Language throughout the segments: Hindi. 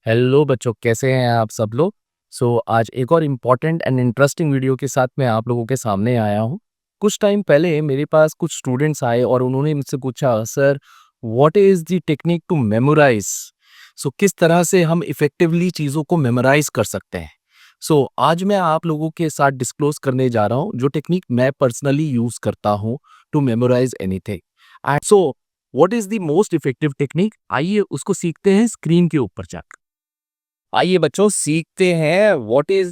हेलो बच्चों, कैसे हैं आप सब लोग। आज एक और इम्पॉर्टेंट एंड इंटरेस्टिंग वीडियो के साथ मैं आप लोगों के सामने आया हूँ। कुछ टाइम पहले मेरे पास कुछ स्टूडेंट्स आए और उन्होंने मुझसे पूछा, sir what is the technique to memorize. किस तरह से हम इफ़ेक्टिवली चीज़ों को मेमोराइज कर सकते हैं। आज मैं आप लोगों के साथ डिस्क्लोज करने जा रहा हूँ जो टेक्निक मैं पर्सनली यूज़ करता हूँ to memorize anything. And what is the most effective technique, आइए उसको सीखते हैं स्क्रीन के ऊपर जाकर। आइए बच्चों, सीखते हैं what is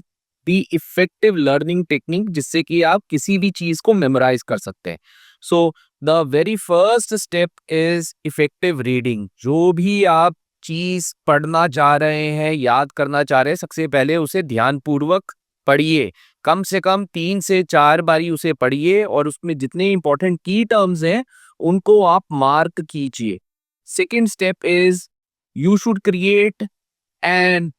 the effective learning technique जिससे कि आप किसी भी चीज को मेमोराइज कर सकते हैं। The very first step is effective reading. जो भी आप चीज पढ़ना चाह रहे हैं, याद करना चाह रहे हैं, सबसे पहले उसे ध्यानपूर्वक पढ़िए। कम से कम 3 से 4 बारी उसे पढ़िए और उसमें जितने इंपॉर्टेंट की टर्म्स हैं उनको आप मार्क कीजिए। Second step is you should create and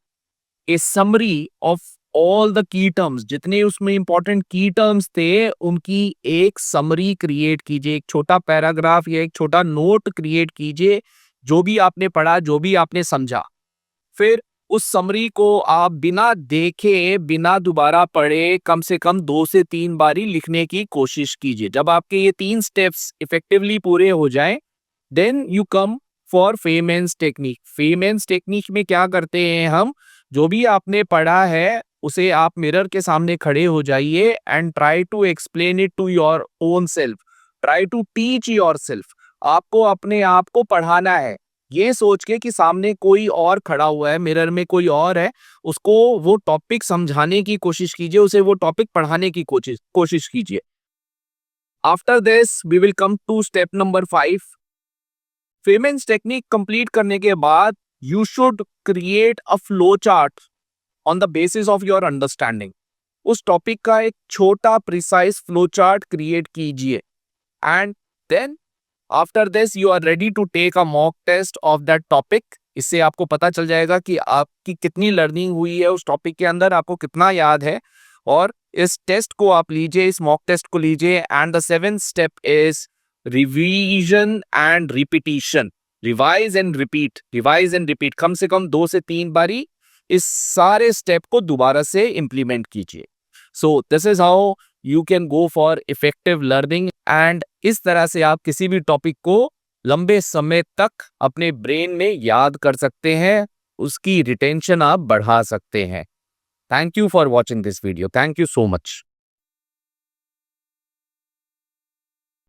A summary of all the key terms. जितने उसमें इंपॉर्टेंट की टर्म्स थे उनकी एक समरी क्रिएट कीजिए, एक छोटा पैराग्राफ या एक छोटा नोट क्रिएट कीजिए। जो भी आपने पढ़ा, जो भी आपने समझा, फिर उस समरी को आप बिना देखे, बिना दोबारा पढ़े, कम से कम 2 से 3 बारी लिखने की कोशिश कीजिए। जब आपके ये 3 स्टेप्स इफेक्टिवली पूरे हो जाएं, then you come for Feynman's technique. Feynman's technique में क्या करते हैं हम, जो भी आपने पढ़ा है उसे आप मिरर के सामने खड़े हो जाइए and try to explain it to your own self, try to teach yourself. आपको अपने आप को पढ़ाना है, ये सोच के कि सामने कोई और खड़ा हुआ है, मिरर में कोई और है, उसको वो टॉपिक समझाने की कोशिश कीजिए, उसे वो टॉपिक पढ़ाने की कोशिश कोशिश कीजिए। After this we will come to step number 5। Feynman's technique complete करने के बाद you should create a flow chart on the basis of your understanding. उस टॉपिक का एक छोटा प्रिसाइज फ्लो चार्ट क्रिएट कीजिए and then after this you are ready to take a mock test of that topic. इससे आपको पता चल जाएगा कि आपकी कितनी लर्निंग हुई है उस टॉपिक के अंदर, आपको कितना याद है। और इस टेस्ट को आप लीजिए, इस मॉक टेस्ट को लीजिए। And the seventh step is revision and repetition. Revise and repeat, revise and repeat, कम से कम 2 से 3 बारी इस सारे स्टेप को दोबारा से इंप्लीमेंट कीजिए। So this is how you can go for effective learning. And इस तरह से आप किसी भी टॉपिक को लंबे समय तक अपने ब्रेन में याद कर सकते हैं, उसकी रिटेंशन आप बढ़ा सकते हैं। Thank you for watching this video. Thank you so much.